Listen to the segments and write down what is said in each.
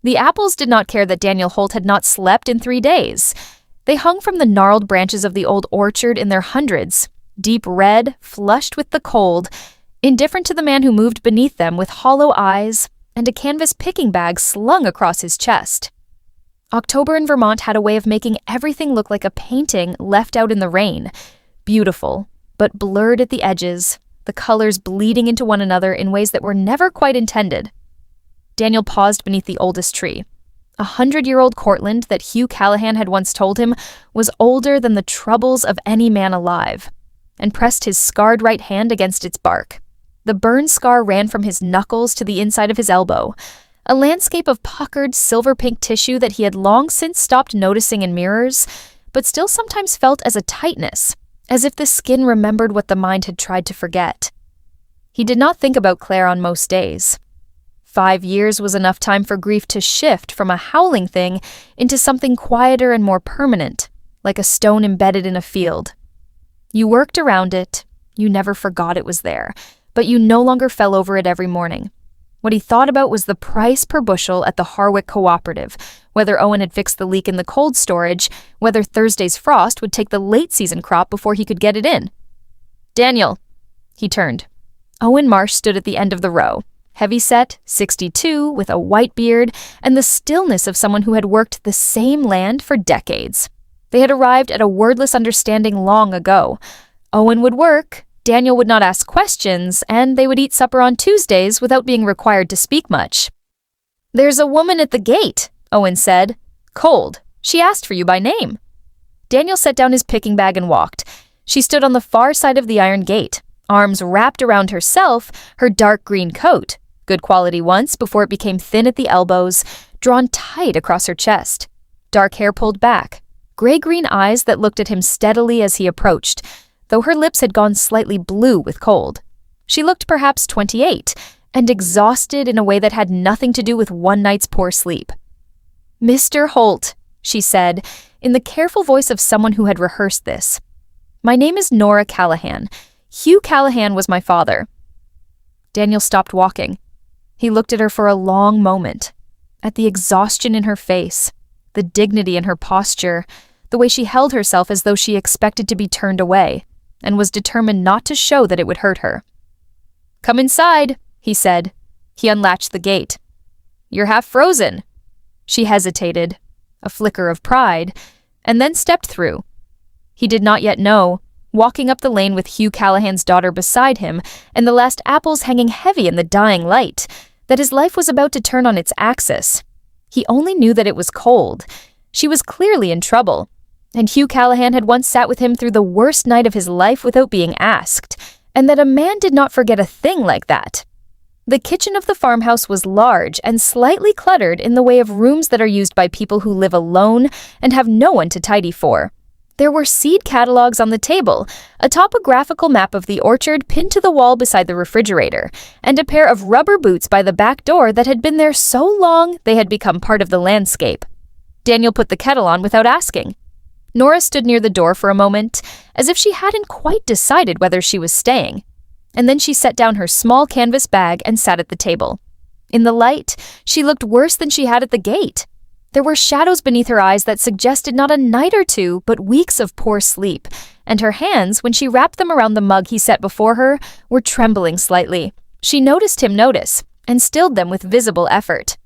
The apples did not care that Daniel Holt had not slept in 3 days. They hung from the gnarled branches of the old orchard in their hundreds, deep red, flushed with the cold, indifferent to the man who moved beneath them with hollow eyes and a canvas picking bag slung across his chest. October in Vermont had a way of making everything look like a painting left out in the rain. Beautiful, but blurred at the edges, the colors bleeding into one another in ways that were never quite intended. Daniel paused beneath the oldest tree. 100-year-old Cortland that Hugh Callahan had once told him was older than the troubles of any man alive, and pressed his scarred right hand against its bark. The burn scar ran from his knuckles to the inside of his elbow, a landscape of puckered silver-pink tissue that he had long since stopped noticing in mirrors, but still sometimes felt as a tightness, as if the skin remembered what the mind had tried to forget. He did not think about Claire on most days. 5 years was enough time for grief to shift from a howling thing into something quieter and more permanent, like a stone embedded in a field. You worked around it, you never forgot it was there, but you no longer fell over it every morning. What he thought about was the price per bushel at the Harwick Cooperative, whether Owen had fixed the leak in the cold storage, whether Thursday's frost would take the late-season crop before he could get it in. "Daniel." He turned. Owen Marsh stood at the end of the row, heavy-set, 62, with a white beard, and the stillness of someone who had worked the same land for decades. They had arrived at a wordless understanding long ago. Owen would work, Daniel would not ask questions, and they would eat supper on Tuesdays without being required to speak much. "There's a woman at the gate," Owen said. "Cold. She asked for you by name." Daniel set down his picking bag and walked. She stood on the far side of the iron gate, arms wrapped around herself, her dark green coat, good quality once before it became thin at the elbows, drawn tight across her chest. Dark hair pulled back, gray-green eyes that looked at him steadily as he approached, though her lips had gone slightly blue with cold. She looked perhaps 28, and exhausted in a way that had nothing to do with one night's poor sleep. "Mr. Holt," she said, in the careful voice of someone who had rehearsed this. "My name is Nora Callahan. Hugh Callahan was my father." Daniel stopped walking. He looked at her for a long moment, at the exhaustion in her face, the dignity in her posture, the way she held herself as though she expected to be turned away, and was determined not to show that it would hurt her. "Come inside," he said. He unlatched the gate. "You're half frozen." She hesitated, a flicker of pride, and then stepped through. He did not yet know, walking up the lane with Hugh Callahan's daughter beside him and the last apples hanging heavy in the dying light, that his life was about to turn on its axis. He only knew that it was cold. She was clearly in trouble, and Hugh Callahan had once sat with him through the worst night of his life without being asked, and that a man did not forget a thing like that. The kitchen of the farmhouse was large and slightly cluttered in the way of rooms that are used by people who live alone and have no one to tidy for. There were seed catalogs on the table, a topographical map of the orchard pinned to the wall beside the refrigerator, and a pair of rubber boots by the back door that had been there so long they had become part of the landscape. Daniel put the kettle on without asking. Nora stood near the door for a moment, as if she hadn't quite decided whether she was staying, and then she set down her small canvas bag and sat at the table. In the light, she looked worse than she had at the gate. There were shadows beneath her eyes that suggested not a night or two, but weeks of poor sleep, and her hands, when she wrapped them around the mug he set before her, were trembling slightly. She noticed him notice, and stilled them with visible effort.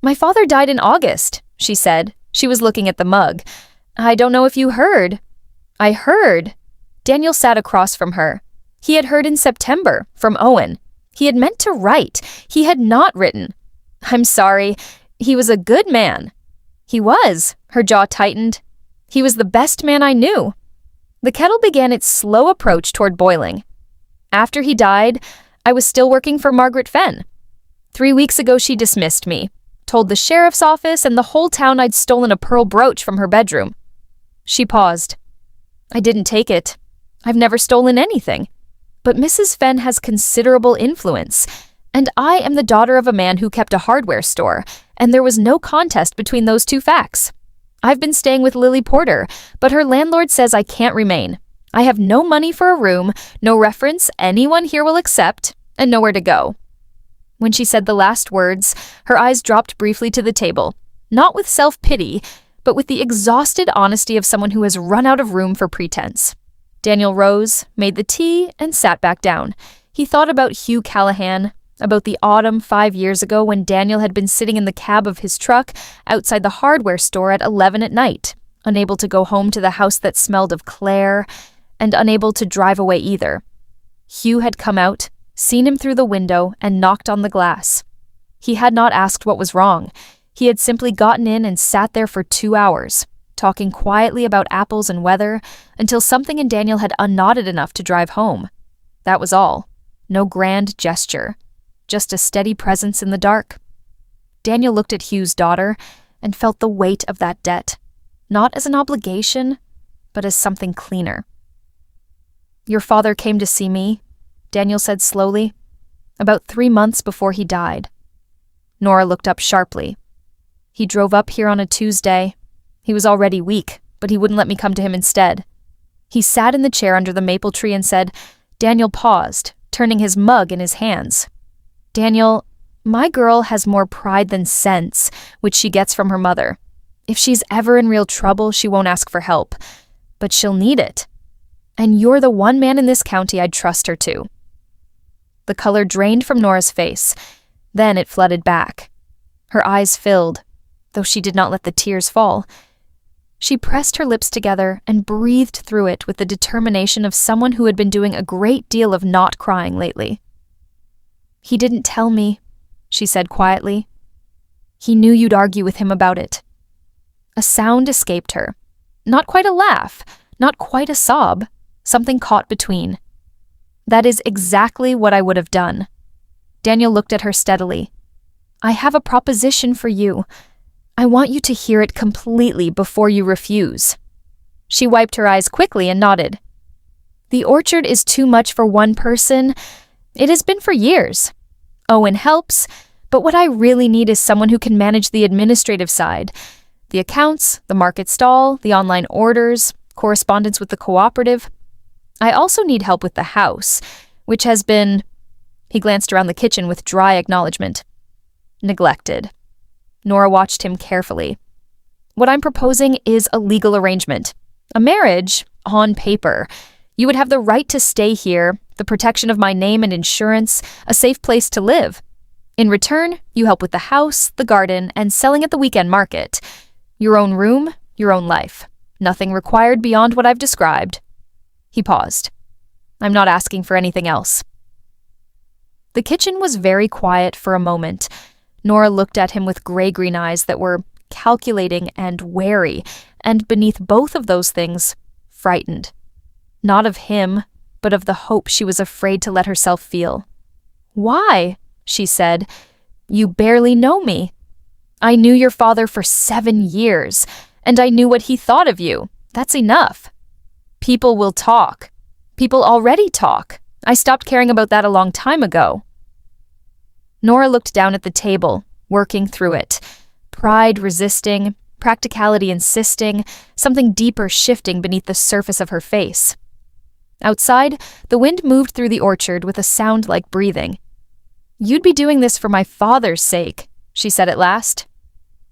"My father died in August," she said. She was looking at the mug. "I don't know if you heard." "I heard." Daniel sat across from her. He had heard in September, from Owen. He had meant to write. He had not written. "I'm sorry. He was a good man." "He was." Her jaw tightened. "He was the best man I knew." The kettle began its slow approach toward boiling. "After he died, I was still working for Margaret Fenn. 3 weeks ago she dismissed me, told the sheriff's office and the whole town I'd stolen a pearl brooch from her bedroom." She paused. "I didn't take it. I've never stolen anything. But Mrs. Fenn has considerable influence, and I am the daughter of a man who kept a hardware store, and there was no contest between those two facts. I've been staying with Lily Porter, but her landlord says I can't remain. I have no money for a room, no reference anyone here will accept, and nowhere to go." When she said the last words, her eyes dropped briefly to the table, not with self-pity, but with the exhausted honesty of someone who has run out of room for pretense. Daniel rose, made the tea, and sat back down. He thought about Hugh Callahan, about the autumn 5 years ago when Daniel had been sitting in the cab of his truck outside the hardware store at 11 at night, unable to go home to the house that smelled of Claire, and unable to drive away either. Hugh had come out, seen him through the window, and knocked on the glass. He had not asked what was wrong. He had simply gotten in and sat there for 2 hours, talking quietly about apples and weather, until something in Daniel had unknotted enough to drive home. That was all. No grand gesture. Just a steady presence in the dark. Daniel looked at Hugh's daughter and felt the weight of that debt, not as an obligation, but as something cleaner. "Your father came to see me," Daniel said slowly, "about 3 months before he died." Nora looked up sharply. "He drove up here on a Tuesday. He was already weak, but he wouldn't let me come to him instead. He sat in the chair under the maple tree and said," Daniel paused, turning his mug in his hands. "Daniel, my girl has more pride than sense, which she gets from her mother. If she's ever in real trouble, she won't ask for help, but she'll need it. And you're the one man in this county I'd trust her to." The color drained from Nora's face. Then it flooded back. Her eyes filled, though she did not let the tears fall. She pressed her lips together and breathed through it with the determination of someone who had been doing a great deal of not crying lately. "He didn't tell me," she said quietly. "He knew you'd argue with him about it." A sound escaped her. Not quite a laugh, not quite a sob, something caught between. "That is exactly what I would have done." Daniel looked at her steadily. "I have a proposition for you. I want you to hear it completely before you refuse." She wiped her eyes quickly and nodded. "The orchard is too much for one person. It has been for years. Owen helps, but what I really need is someone who can manage the administrative side. The accounts, the market stall, the online orders, correspondence with the cooperative. I also need help with the house, which has been," he glanced around the kitchen with dry acknowledgement, "neglected." Nora watched him carefully. "What I'm proposing is a legal arrangement. A marriage, on paper. You would have the right to stay here, the protection of my name and insurance, a safe place to live. In return, you help with the house, the garden, and selling at the weekend market. Your own room, your own life. Nothing required beyond what I've described." He paused. "I'm not asking for anything else." The kitchen was very quiet for a moment. Nora looked at him with gray-green eyes that were calculating and wary, and beneath both of those things, frightened. Not of him, but of the hope she was afraid to let herself feel. "Why?" she said. "You barely know me. I knew your father for 7 years, and I knew what he thought of you. That's enough. People will talk. People already talk. I stopped caring about that a long time ago." Nora looked down at the table, working through it. Pride resisting, practicality insisting, something deeper shifting beneath the surface of her face. Outside, the wind moved through the orchard with a sound like breathing. "You'd be doing this for my father's sake," she said at last.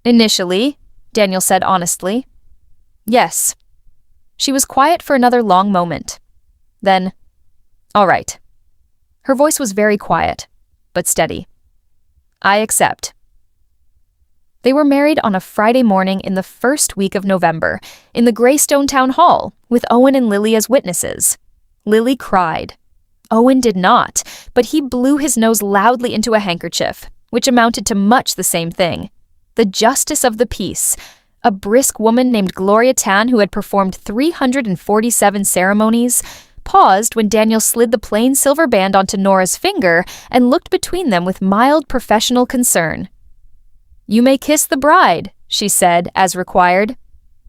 "Initially," Daniel said honestly. "Yes." She was quiet for another long moment. Then, "All right." Her voice was very quiet, but steady. "I accept." They were married on a Friday morning in the first week of November, in the Greystone Town Hall, with Owen and Lily as witnesses. Lily cried. Owen did not, but he blew his nose loudly into a handkerchief, which amounted to much the same thing. The justice of the peace, a brisk woman named Gloria Tan who had performed 347 ceremonies, paused when Daniel slid the plain silver band onto Nora's finger and looked between them with mild professional concern. "You may kiss the bride," she said, as required.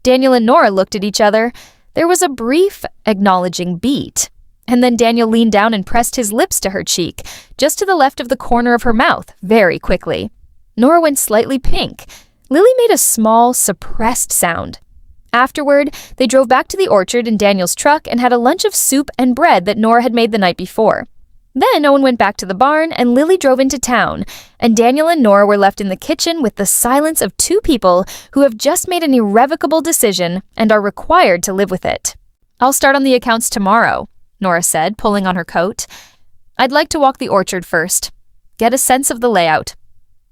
Daniel and Nora looked at each other. There was a brief, acknowledging beat, and then Daniel leaned down and pressed his lips to her cheek, just to the left of the corner of her mouth, very quickly. Nora went slightly pink. Lily made a small, suppressed sound. Afterward, they drove back to the orchard in Daniel's truck and had a lunch of soup and bread that Nora had made the night before. Then Owen went back to the barn and Lily drove into town, and Daniel and Nora were left in the kitchen with the silence of two people who have just made an irrevocable decision and are required to live with it. "I'll start on the accounts tomorrow," Nora said, pulling on her coat. "I'd like to walk the orchard first, get a sense of the layout."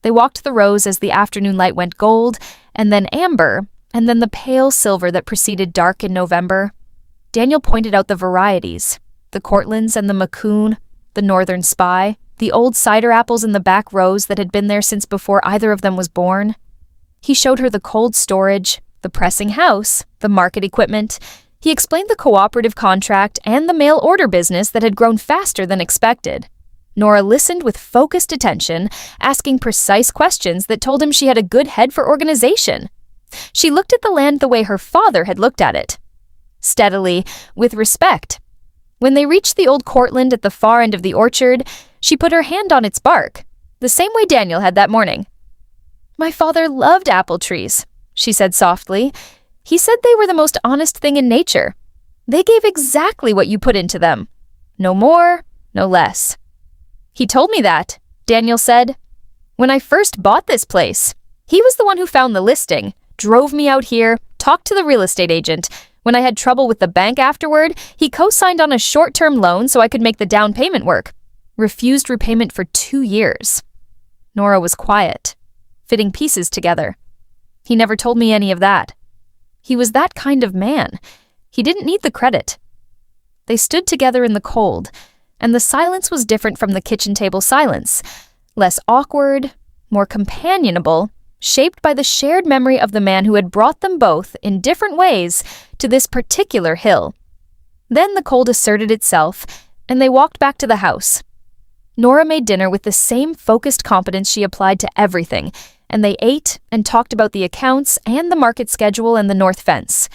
They walked the rows as the afternoon light went gold, and then amber, and then the pale silver that preceded dark in November. Daniel pointed out the varieties, the Cortlands and the Macoun, the Northern Spy, the old cider apples in the back rows that had been there since before either of them was born. He showed her the cold storage, the pressing house, the market equipment. He explained the cooperative contract and the mail order business that had grown faster than expected. Nora listened with focused attention, asking precise questions that told him she had a good head for organization. She looked at the land the way her father had looked at it. Steadily, with respect. When they reached the old Cortland at the far end of the orchard, she put her hand on its bark, the same way Daniel had that morning. "My father loved apple trees," she said softly. "He said they were the most honest thing in nature. They gave exactly what you put into them. No more, no less." "He told me that," Daniel said. "When I first bought this place. He was the one who found the listing, drove me out here, talked to the real estate agent. When I had trouble with the bank afterward, he co-signed on a short-term loan so I could make the down payment work. Refused repayment for 2 years. Nora was quiet, fitting pieces together. "He never told me any of that. He was that kind of man. He didn't need the credit." They stood together in the cold, and the silence was different from the kitchen table silence, less awkward, more companionable, shaped by the shared memory of the man who had brought them both, in different ways, to this particular hill. Then the cold asserted itself, and they walked back to the house. Nora made dinner with the same focused competence she applied to everything, and they ate and talked about the accounts and the market schedule and the north fence.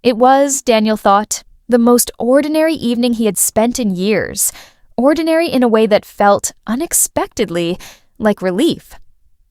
It was, Daniel thought, the most ordinary evening he had spent in years, ordinary in a way that felt, unexpectedly, like relief.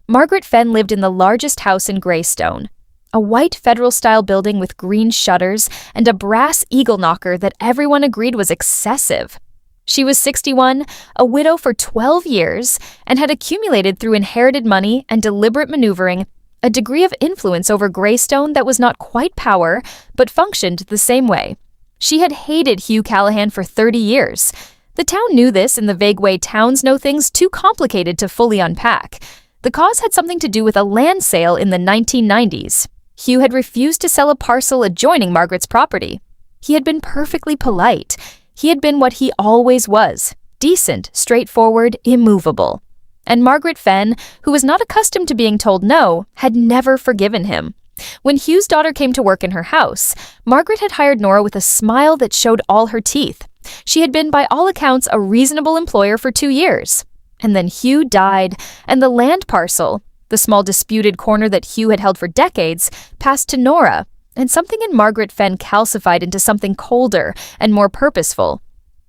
Margaret Fenn lived in the largest house in Greystone, a white federal-style building with green shutters and a brass eagle knocker that everyone agreed was excessive. She was 61, a widow for 12 years, and had accumulated through inherited money and deliberate maneuvering a degree of influence over Greystone that was not quite power, but functioned the same way. She had hated Hugh Callahan for 30 years. The town knew this in the vague way towns know things too complicated to fully unpack. The cause had something to do with a land sale in the 1990s. Hugh had refused to sell a parcel adjoining Margaret's property. He had been perfectly polite. He had been what he always was, decent, straightforward, immovable. And Margaret Fenn, who was not accustomed to being told no, had never forgiven him. When Hugh's daughter came to work in her house, Margaret had hired Nora with a smile that showed all her teeth. She had been, by all accounts, a reasonable employer for 2 years. And then Hugh died, and the land parcel, the small disputed corner that Hugh had held for decades, passed to Nora, and something in Margaret Fenn calcified into something colder and more purposeful.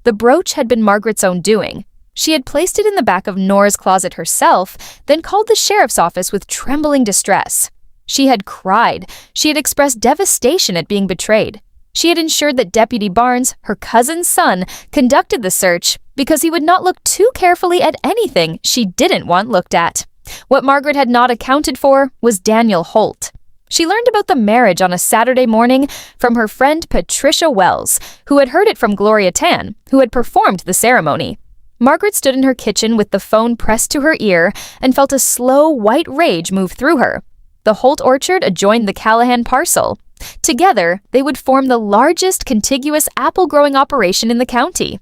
The brooch had been Margaret's own doing. She had placed it in the back of Nora's closet herself, then called the sheriff's office with trembling distress. She had cried. She had expressed devastation at being betrayed. She had ensured that Deputy Barnes, her cousin's son, conducted the search because he would not look too carefully at anything she didn't want looked at. What Margaret had not accounted for was Daniel Holt. She learned about the marriage on a Saturday morning from her friend Patricia Wells, who had heard it from Gloria Tan, who had performed the ceremony. Margaret stood in her kitchen with the phone pressed to her ear and felt a slow, white rage move through her. The Holt orchard adjoined the Callahan parcel. Together, they would form the largest contiguous apple-growing operation in the county.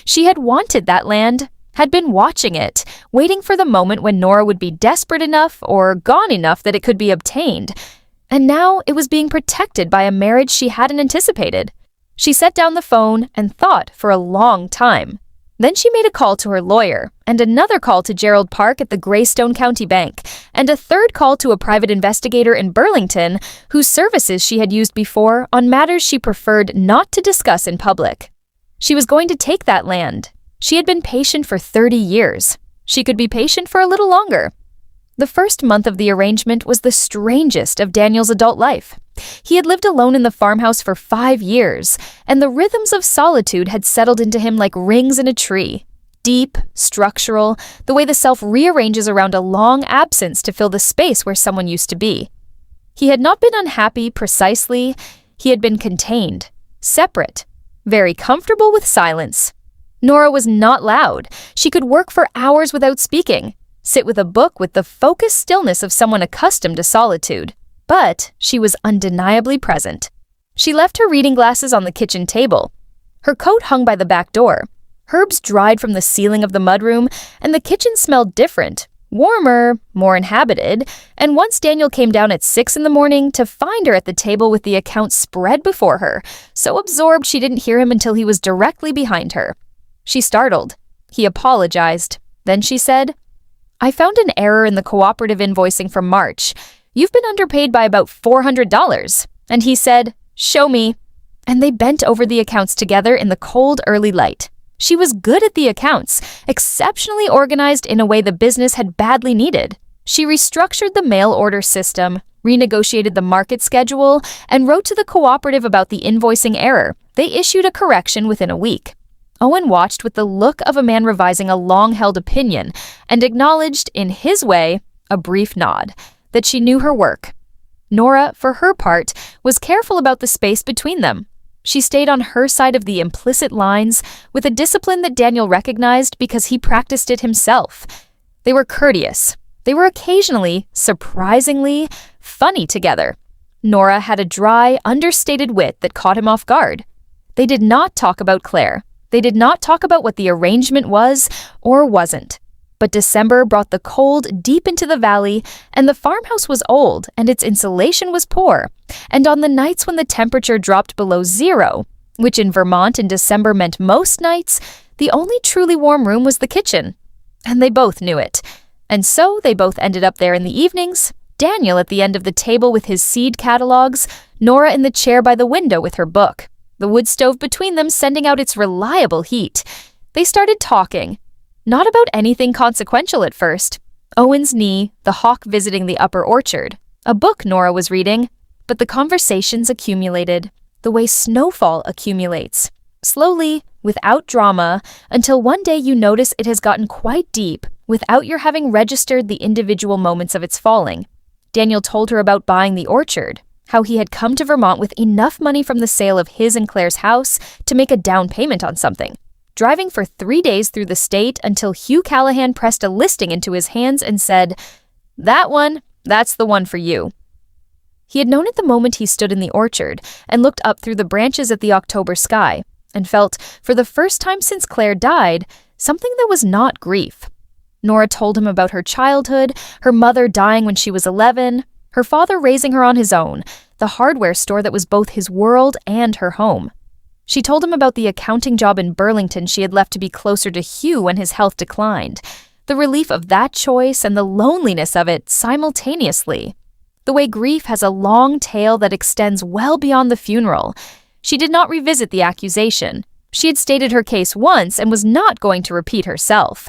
She had wanted that land, had been watching it, waiting for the moment when Nora would be desperate enough or gone enough that it could be obtained. And now it was being protected by a marriage she hadn't anticipated. She set down the phone and thought for a long time. Then she made a call to her lawyer, and another call to Gerald Park at the Greystone County Bank, and a third call to a private investigator in Burlington whose services she had used before on matters she preferred not to discuss in public. She was going to take that land. She had been patient for 30 years. She could be patient for a little longer. The first month of the arrangement was the strangest of Daniel's adult life. He had lived alone in the farmhouse for 5 years, and the rhythms of solitude had settled into him like rings in a tree. Deep, structural, the way the self rearranges around a long absence to fill the space where someone used to be. He had not been unhappy precisely, he had been contained, separate, very comfortable with silence. Nora was not loud. She could work for hours without speaking, sit with a book with the focused stillness of someone accustomed to solitude. But she was undeniably present. She left her reading glasses on the kitchen table. Her coat hung by the back door. Herbs dried from the ceiling of the mudroom, and the kitchen smelled different, warmer, more inhabited, and once Daniel came down at 6 in the morning to find her at the table with the account spread before her, so absorbed she didn't hear him until he was directly behind her. She startled. He apologized. Then she said, "I found an error in the cooperative invoicing from March. You've been underpaid by about $400. And he said, "Show me." And they bent over the accounts together in the cold early light. She was good at the accounts, exceptionally organized in a way the business had badly needed. She restructured the mail order system, renegotiated the market schedule, and wrote to the cooperative about the invoicing error. They issued a correction within a week. Owen watched with the look of a man revising a long-held opinion and acknowledged, in his way, a brief nod, that she knew her work. Nora, for her part, was careful about the space between them. She stayed on her side of the implicit lines with a discipline that Daniel recognized because he practiced it himself. They were courteous. They were occasionally, surprisingly, funny together. Nora had a dry, understated wit that caught him off guard. They did not talk about Claire. They did not talk about what the arrangement was or wasn't. But December brought the cold deep into the valley, and the farmhouse was old, and its insulation was poor. And on the nights when the temperature dropped below 0, which in Vermont in December meant most nights, the only truly warm room was the kitchen. And they both knew it. And so they both ended up there in the evenings, Daniel at the end of the table with his seed catalogs, Nora in the chair by the window with her book, the wood stove between them sending out its reliable heat. They started talking. Not about anything consequential at first. Owen's knee, the hawk visiting the upper orchard, a book Nora was reading, but the conversations accumulated, the way snowfall accumulates, slowly, without drama, until one day you notice it has gotten quite deep without your having registered the individual moments of its falling. Daniel told her about buying the orchard, how he had come to Vermont with enough money from the sale of his and Claire's house to make a down payment on something. Driving for 3 days through the state until Hugh Callahan pressed a listing into his hands and said, "That's the one for you." He had known it the moment he stood in the orchard and looked up through the branches at the October sky and felt, for the first time since Claire died, something that was not grief. Nora told him about her childhood, her mother dying when she was 11, her father raising her on his own, the hardware store that was both his world and her home. She told him about the accounting job in Burlington she had left to be closer to Hugh when his health declined, the relief of that choice and the loneliness of it simultaneously. The way grief has a long tail that extends well beyond the funeral. She did not revisit the accusation. She had stated her case once and was not going to repeat herself.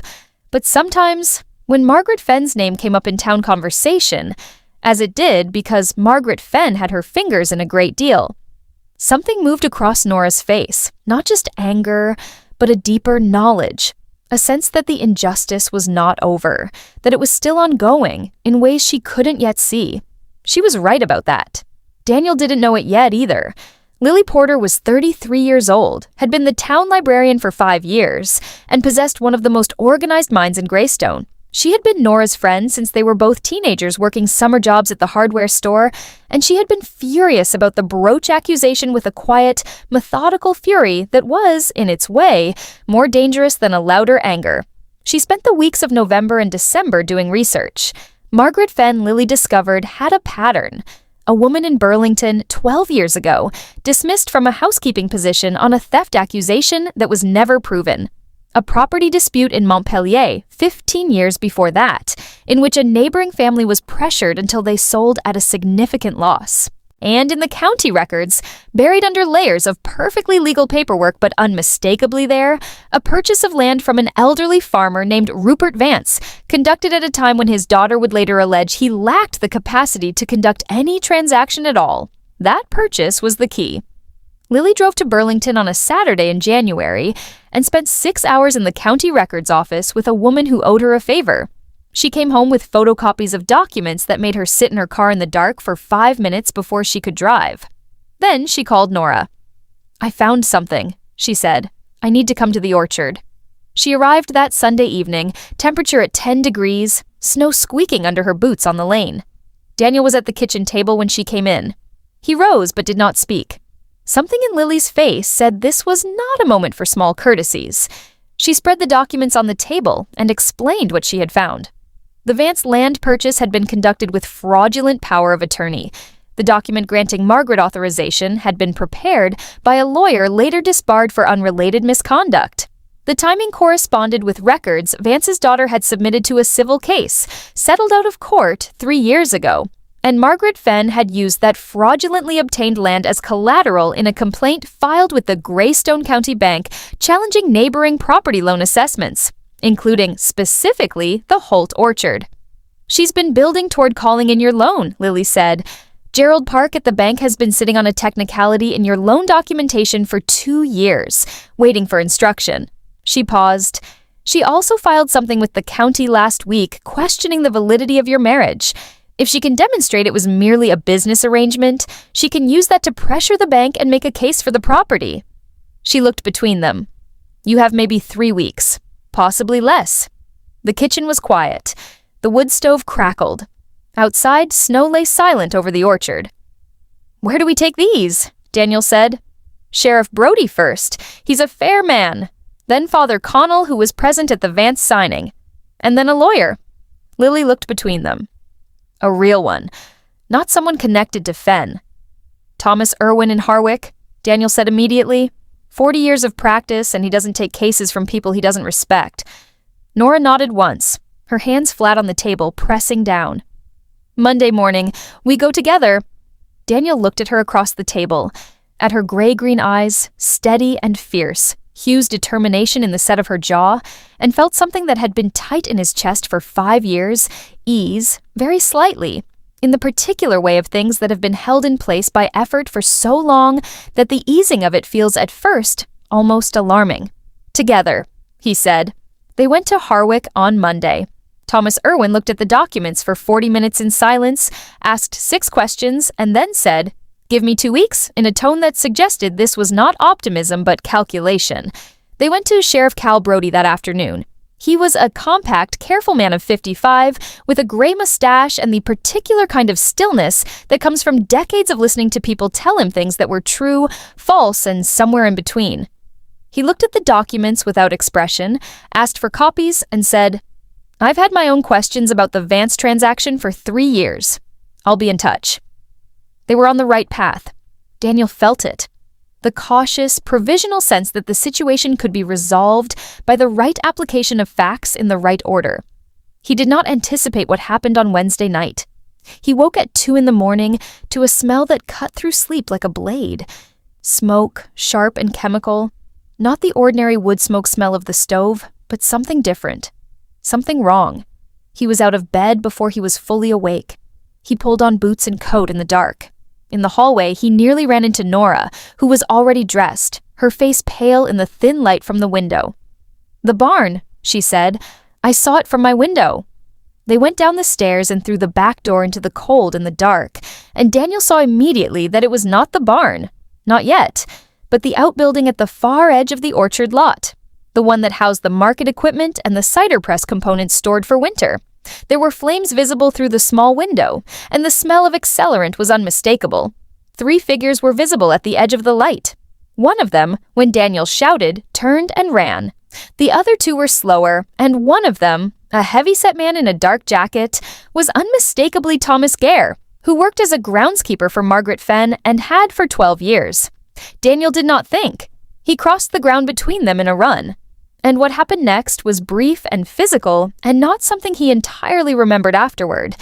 But sometimes, when Margaret Fenn's name came up in town conversation, as it did because Margaret Fenn had her fingers in a great deal, something moved across Nora's face, not just anger, but a deeper knowledge, a sense that the injustice was not over, that it was still ongoing in ways she couldn't yet see. She was right about that. Daniel didn't know it yet either. Lily Porter was 33 years old, had been the town librarian for 5 years, and possessed one of the most organized minds in Greystone. She had been Nora's friend since they were both teenagers working summer jobs at the hardware store, and she had been furious about the brooch accusation with a quiet, methodical fury that was, in its way, more dangerous than a louder anger. She spent the weeks of November and December doing research. Margaret Fenn, Lily discovered, had a pattern. A woman in Burlington, 12 years ago, dismissed from a housekeeping position on a theft accusation that was never proven. A property dispute in Montpelier, 15 years before that, in which a neighboring family was pressured until they sold at a significant loss. And in the county records, buried under layers of perfectly legal paperwork but unmistakably there, a purchase of land from an elderly farmer named Rupert Vance, conducted at a time when his daughter would later allege he lacked the capacity to conduct any transaction at all. That purchase was the key. Lily drove to Burlington on a Saturday in January and spent 6 hours in the county records office with a woman who owed her a favor. She came home with photocopies of documents that made her sit in her car in the dark for 5 minutes before she could drive. Then she called Nora. "I found something," she said. "I need to come to the orchard." She arrived that Sunday evening, temperature at 10 degrees, snow squeaking under her boots on the lane. Daniel was at the kitchen table when she came in. He rose but did not speak. Something in Lily's face said this was not a moment for small courtesies. She spread the documents on the table and explained what she had found. The Vance land purchase had been conducted with fraudulent power of attorney. The document granting Margaret authorization had been prepared by a lawyer later disbarred for unrelated misconduct. The timing corresponded with records Vance's daughter had submitted to a civil case, settled out of court 3 years ago, and Margaret Fenn had used that fraudulently obtained land as collateral in a complaint filed with the Greystone County Bank challenging neighboring property loan assessments, including specifically the Holt Orchard. "She's been building toward calling in your loan," Lily said. "Gerald Park at the bank has been sitting on a technicality in your loan documentation for 2 years, waiting for instruction." She paused. "She also filed something with the county last week questioning the validity of your marriage. If she can demonstrate it was merely a business arrangement, she can use that to pressure the bank and make a case for the property." She looked between them. "You have maybe 3 weeks, possibly less." The kitchen was quiet. The wood stove crackled. Outside, snow lay silent over the orchard. "Where do we take these?" Daniel said. "Sheriff Brody first. He's a fair man. Then Father Connell, who was present at the Vance signing. And then a lawyer." Lily looked between them. "A real one. Not someone connected to Fenn." "Thomas Irwin in Harwick," Daniel said immediately. 40 years of practice, and he doesn't take cases from people he doesn't respect. Nora nodded once, her hands flat on the table, pressing down. "Monday morning, we go together." Daniel looked at her across the table, at her gray-green eyes, steady and fierce, Hugh's determination in the set of her jaw, and felt something that had been tight in his chest for 5 years, ease, very slightly, in the particular way of things that have been held in place by effort for so long that the easing of it feels at first almost alarming. "Together," he said. They went to Harwick on Monday. Thomas Irwin looked at the documents for 40 minutes in silence, asked 6 questions, and then said, "Give me 2 weeks," in a tone that suggested this was not optimism but calculation. They went to Sheriff Cal Brody that afternoon. He was a compact, careful man of 55, with a gray mustache and the particular kind of stillness that comes from decades of listening to people tell him things that were true, false, and somewhere in between. He looked at the documents without expression, asked for copies, and said, "I've had my own questions about the Vance transaction for 3 years. I'll be in touch." They were on the right path. Daniel felt it. The cautious, provisional sense that the situation could be resolved by the right application of facts in the right order. He did not anticipate what happened on Wednesday night. He woke at 2 a.m. to a smell that cut through sleep like a blade. Smoke, sharp and chemical. Not the ordinary wood smoke smell of the stove, but something different. Something wrong. He was out of bed before he was fully awake. He pulled on boots and coat in the dark. In the hallway, he nearly ran into Nora, who was already dressed, her face pale in the thin light from the window. "The barn," she said. "I saw it from my window." They went down the stairs and through the back door into the cold and the dark, and Daniel saw immediately that it was not the barn, not yet, but the outbuilding at the far edge of the orchard lot, the one that housed the market equipment and the cider press components stored for winter. There were flames visible through the small window, and the smell of accelerant was unmistakable. 3 figures were visible at the edge of the light. One of them, when Daniel shouted, turned and ran. The other 2 were slower, and one of them, a heavy-set man in a dark jacket, was unmistakably Thomas Gare, who worked as a groundskeeper for Margaret Fenn and had for 12 years. Daniel did not think. He crossed the ground between them in a run. And what happened next was brief and physical, and not something he entirely remembered afterward.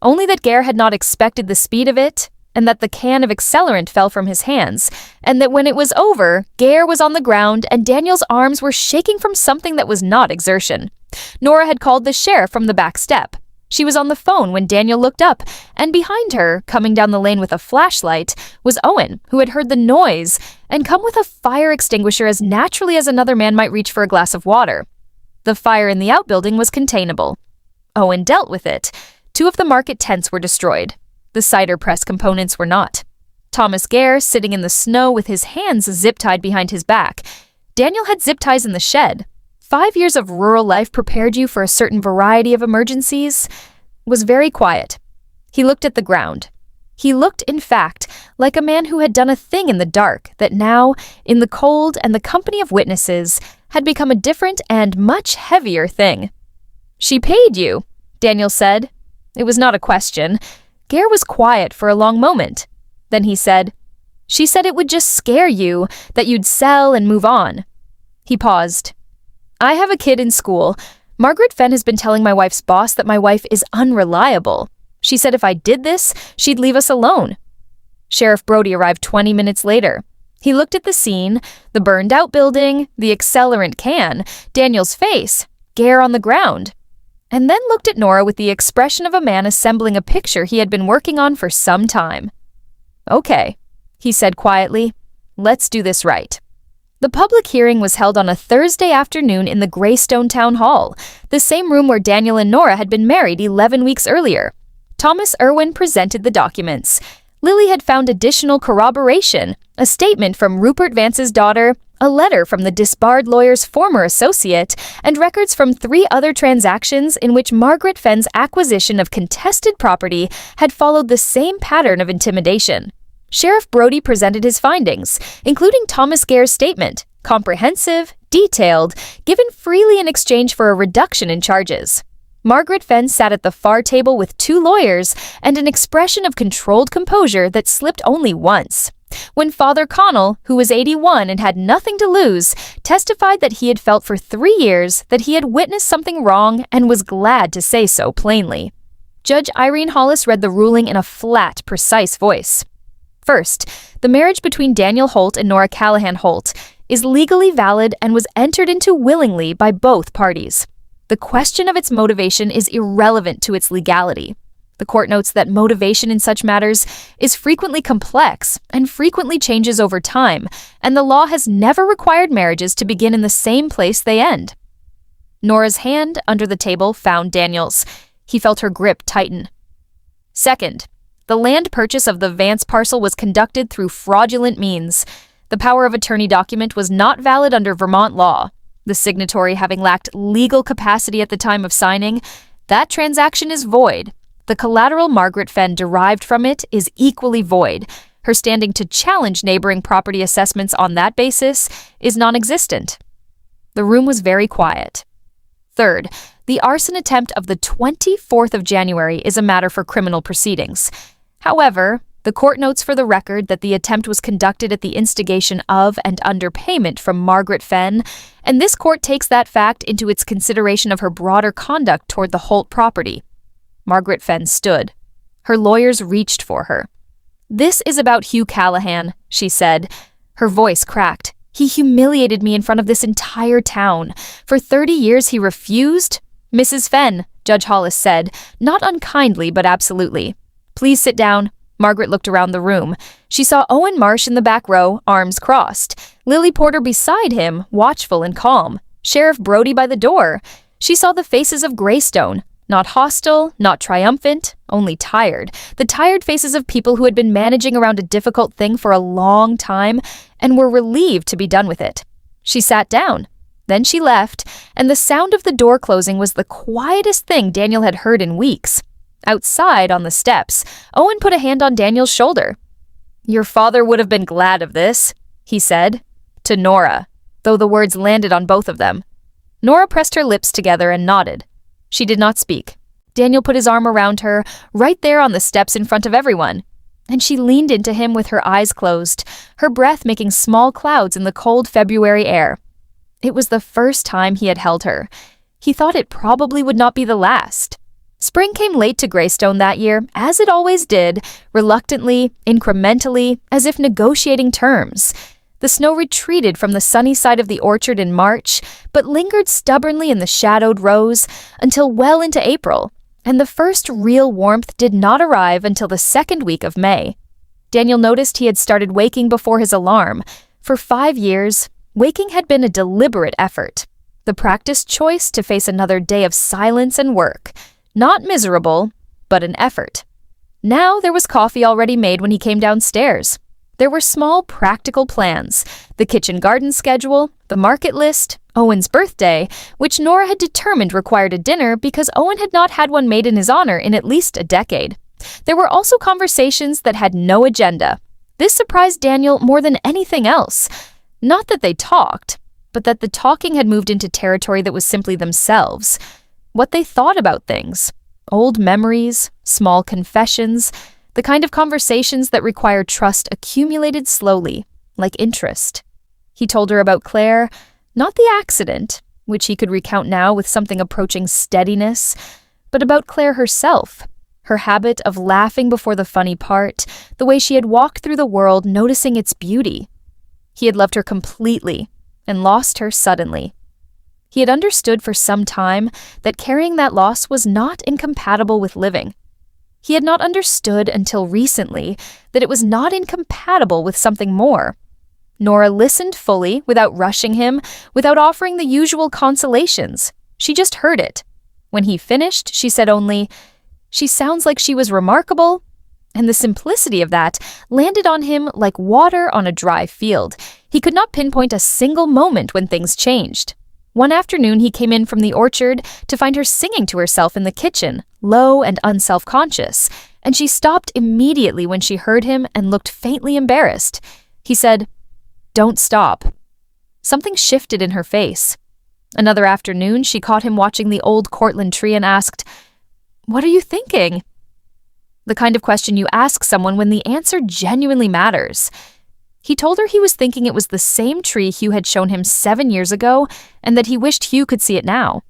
Only that Gare had not expected the speed of it, and that the can of accelerant fell from his hands, and that when it was over, Gare was on the ground and Daniel's arms were shaking from something that was not exertion. Nora had called the sheriff from the back step. She was on the phone when Daniel looked up, and behind her, coming down the lane with a flashlight, was Owen, who had heard the noise and come with a fire extinguisher as naturally as another man might reach for a glass of water. The fire in the outbuilding was containable. Owen dealt with it. 2 of the market tents were destroyed. The cider press components were not. Thomas Gare, sitting in the snow with his hands zip-tied behind his back. Daniel had zip ties in the shed. 5 years of rural life prepared you for a certain variety of emergencies. Was very quiet. He looked at the ground. He looked, in fact, like a man who had done a thing in the dark that now, in the cold and the company of witnesses, had become a different and much heavier thing. "She paid you," Daniel said. It was not a question. Gare was quiet for a long moment. Then he said, "She said it would just scare you, that you'd sell and move on." He paused. "I have a kid in school. Margaret Fenn has been telling my wife's boss that my wife is unreliable. She said if I did this, she'd leave us alone." Sheriff Brody arrived 20 minutes later. He looked at the scene, the burned-out building, the accelerant can, Daniel's face, Gare on the ground, and then looked at Nora with the expression of a man assembling a picture he had been working on for some time. "Okay," he said quietly, "let's do this right." The public hearing was held on a Thursday afternoon in the Greystone Town Hall, the same room where Daniel and Nora had been married 11 weeks earlier. Thomas Irwin presented the documents. Lily had found additional corroboration, a statement from Rupert Vance's daughter, a letter from the disbarred lawyer's former associate, and records from 3 other transactions in which Margaret Fenn's acquisition of contested property had followed the same pattern of intimidation. Sheriff Brody presented his findings, including Thomas Gare's statement, comprehensive, detailed, given freely in exchange for a reduction in charges. Margaret Fenn sat at the far table with 2 lawyers and an expression of controlled composure that slipped only once. When Father Connell, who was 81 and had nothing to lose, testified that he had felt for 3 years that he had witnessed something wrong and was glad to say so plainly. Judge Irene Hollis read the ruling in a flat, precise voice. First, the marriage between Daniel Holt and Nora Callahan Holt is legally valid and was entered into willingly by both parties. The question of its motivation is irrelevant to its legality. The court notes that motivation in such matters is frequently complex and frequently changes over time, and the law has never required marriages to begin in the same place they end. Nora's hand under the table found Daniel's. He felt her grip tighten. Second, the land purchase of the Vance parcel was conducted through fraudulent means. The power of attorney document was not valid under Vermont law. The signatory having lacked legal capacity at the time of signing, that transaction is void. The collateral Margaret Fenn derived from it is equally void. Her standing to challenge neighboring property assessments on that basis is non-existent. The room was very quiet. Third, the arson attempt of the 24th of January is a matter for criminal proceedings. However, the court notes for the record that the attempt was conducted at the instigation of and under payment from Margaret Fenn, and this court takes that fact into its consideration of her broader conduct toward the Holt property. Margaret Fenn stood. Her lawyers reached for her. "This is about Hugh Callahan," she said. Her voice cracked. "He humiliated me in front of this entire town. For 30 years he refused." "Mrs. Fenn," Judge Hollis said, not unkindly but absolutely. "Please sit down." Margaret looked around the room. She saw Owen Marsh in the back row, arms crossed. Lily Porter beside him, watchful and calm. Sheriff Brody by the door. She saw the faces of Greystone. Not hostile, not triumphant, only tired. The tired faces of people who had been managing around a difficult thing for a long time and were relieved to be done with it. She sat down. Then she left, and the sound of the door closing was the quietest thing Daniel had heard in weeks. Outside, on the steps, Owen put a hand on Daniel's shoulder. "Your father would have been glad of this," he said, to Nora, though the words landed on both of them. Nora pressed her lips together and nodded. She did not speak. Daniel put his arm around her, right there on the steps in front of everyone, and she leaned into him with her eyes closed, her breath making small clouds in the cold February air. It was the first time he had held her. He thought it probably would not be the last. Spring came late to Greystone that year, as it always did, reluctantly, incrementally, as if negotiating terms. The snow retreated from the sunny side of the orchard in March, but lingered stubbornly in the shadowed rows until well into April. And the first real warmth did not arrive until the second week of May. Daniel noticed he had started waking before his alarm. For 5 years, waking had been a deliberate effort, the practiced choice to face another day of silence and work. Not miserable, but an effort. Now there was coffee already made when he came downstairs. There were small, practical plans: the kitchen garden schedule, the market list, Owen's birthday, which Nora had determined required a dinner because Owen had not had one made in his honor in at least a decade. There were also conversations that had no agenda. This surprised Daniel more than anything else. Not that they talked, but that the talking had moved into territory that was simply themselves. What they thought about things. Old memories, small confessions, the kind of conversations that require trust accumulated slowly, like interest. He told her about Claire, not the accident, which he could recount now with something approaching steadiness, but about Claire herself, her habit of laughing before the funny part, the way she had walked through the world noticing its beauty. He had loved her completely and lost her suddenly. He had understood for some time that carrying that loss was not incompatible with living. He had not understood until recently that it was not incompatible with something more. Nora listened fully, without rushing him, without offering the usual consolations. She just heard it. When he finished, she said only, "She sounds like she was remarkable," and the simplicity of that landed on him like water on a dry field. He could not pinpoint a single moment when things changed. One afternoon he came in from the orchard to find her singing to herself in the kitchen, low and unself-conscious, and she stopped immediately when she heard him and looked faintly embarrassed. He said, "Don't stop." Something shifted in her face. Another afternoon, she caught him watching the old Cortland tree and asked, "What are you thinking?" The kind of question you ask someone when the answer genuinely matters. He told her he was thinking it was the same tree Hugh had shown him 7 years ago and that he wished Hugh could see it now.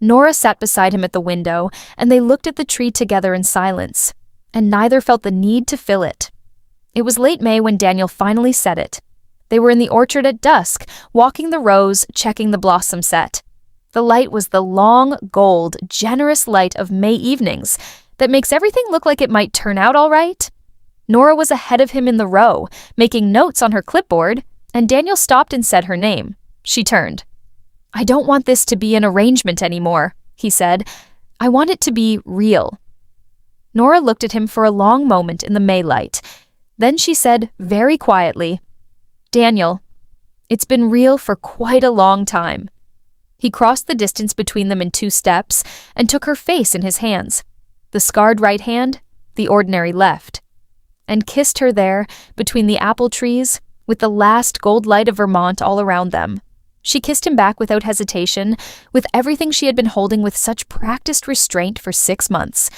Nora sat beside him at the window, and they looked at the tree together in silence, and neither felt the need to fill it. It was late May when Daniel finally said it. They were in the orchard at dusk, walking the rows, checking the blossom set. The light was the long, gold, generous light of May evenings that makes everything look like it might turn out all right. Nora was ahead of him in the row, making notes on her clipboard, and Daniel stopped and said her name. She turned. "I don't want this to be an arrangement anymore," he said. "I want it to be real." Nora looked at him for a long moment in the May light. Then she said very quietly, "Daniel, it's been real for quite a long time." He crossed the distance between them in 2 steps and took her face in his hands, the scarred right hand, the ordinary left, and kissed her there between the apple trees with the last gold light of Vermont all around them. She kissed him back without hesitation, with everything she had been holding with such practiced restraint for 6 months.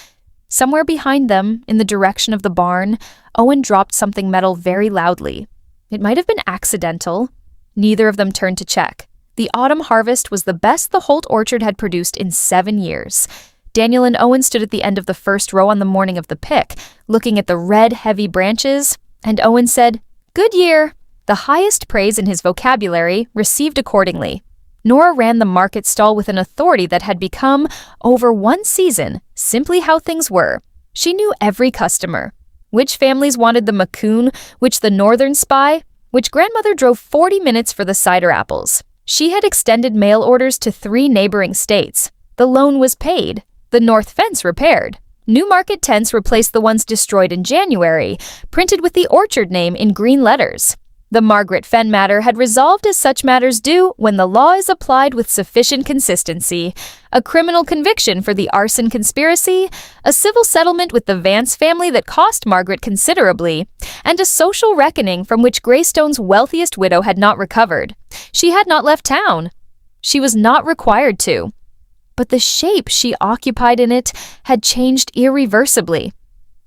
Somewhere behind them, in the direction of the barn, Owen dropped something metal very loudly. It might have been accidental. Neither of them turned to check. The autumn harvest was the best the Holt orchard had produced in 7 years. Daniel and Owen stood at the end of the first row on the morning of the pick, looking at the red, heavy branches, and Owen said, "Good year," the highest praise in his vocabulary, received accordingly. Nora ran the market stall with an authority that had become, over one season, simply how things were. She knew every customer. Which families wanted the macoun, which the northern spy, which grandmother drove 40 minutes for the cider apples. She had extended mail orders to 3 neighboring states. The loan was paid. The north fence repaired. Newmarket tents replaced the ones destroyed in January, printed with the orchard name in green letters. The Margaret Fenn matter had resolved as such matters do when the law is applied with sufficient consistency. A criminal conviction for the arson conspiracy, a civil settlement with the Vance family that cost Margaret considerably, and a social reckoning from which Greystone's wealthiest widow had not recovered. She had not left town. She was not required to. But the shape she occupied in it had changed irreversibly.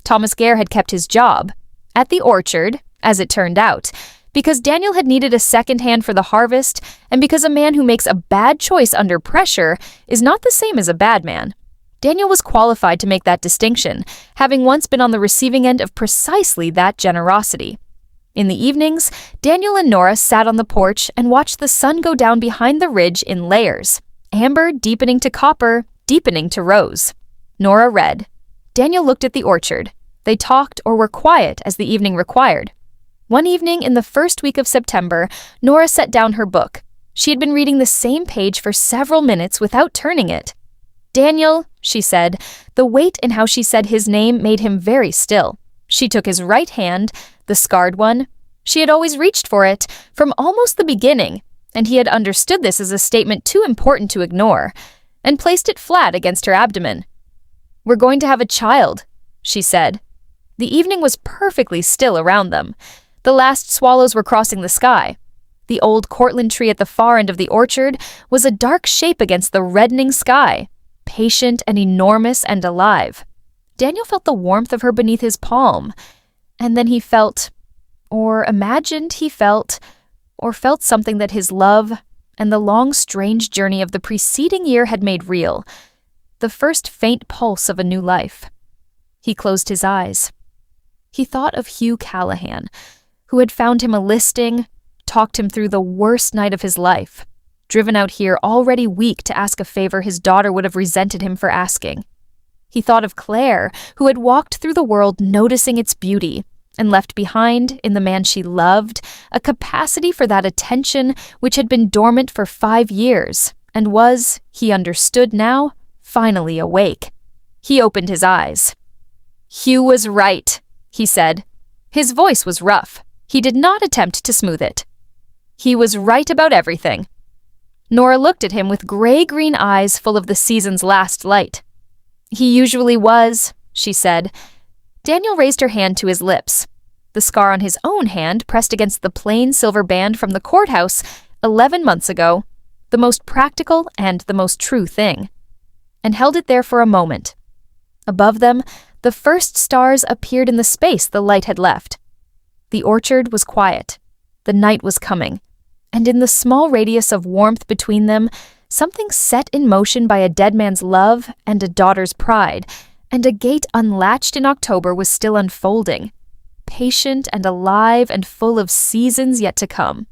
Thomas Gare had kept his job. At the orchard, as it turned out, because Daniel had needed a second hand for the harvest, and because a man who makes a bad choice under pressure is not the same as a bad man. Daniel was qualified to make that distinction, having once been on the receiving end of precisely that generosity. In the evenings, Daniel and Nora sat on the porch and watched the sun go down behind the ridge in layers, amber deepening to copper, deepening to rose. Nora read. Daniel looked at the orchard. They talked or were quiet as the evening required. One evening in the first week of September, Nora set down her book. She had been reading the same page for several minutes without turning it. Daniel, she said. The weight in how she said his name made him very still. She took his right hand, the scarred one. She had always reached for it, from almost the beginning, and he had understood this as a statement too important to ignore, and placed it flat against her abdomen. "We're going to have a child," she said. The evening was perfectly still around them. The last swallows were crossing the sky. The old Cortland tree at the far end of the orchard was a dark shape against the reddening sky, patient and enormous and alive. Daniel felt the warmth of her beneath his palm, and then he felt, or imagined he felt, or felt something that his love and the long, strange journey of the preceding year had made real, the first faint pulse of a new life. He closed his eyes. He thought of Hugh Callahan, who had found him a listing, talked him through the worst night of his life, driven out here already weak to ask a favor his daughter would have resented him for asking. He thought of Claire, who had walked through the world noticing its beauty, and left behind, in the man she loved, a capacity for that attention which had been dormant for 5 years, and was, he understood now, finally awake. He opened his eyes. "Hugh was right," he said. His voice was rough. He did not attempt to smooth it. He was right about everything. Nora looked at him with gray-green eyes full of the season's last light. "He usually was," she said. Daniel raised her hand to his lips. The scar on his own hand pressed against the plain silver band from the courthouse 11 months ago, the most practical and the most true thing, and held it there for a moment. Above them, the first stars appeared in the space the light had left. The orchard was quiet. The night was coming, and in the small radius of warmth between them, something set in motion by a dead man's love and a daughter's pride, and a gate unlatched in October was still unfolding, patient and alive and full of seasons yet to come.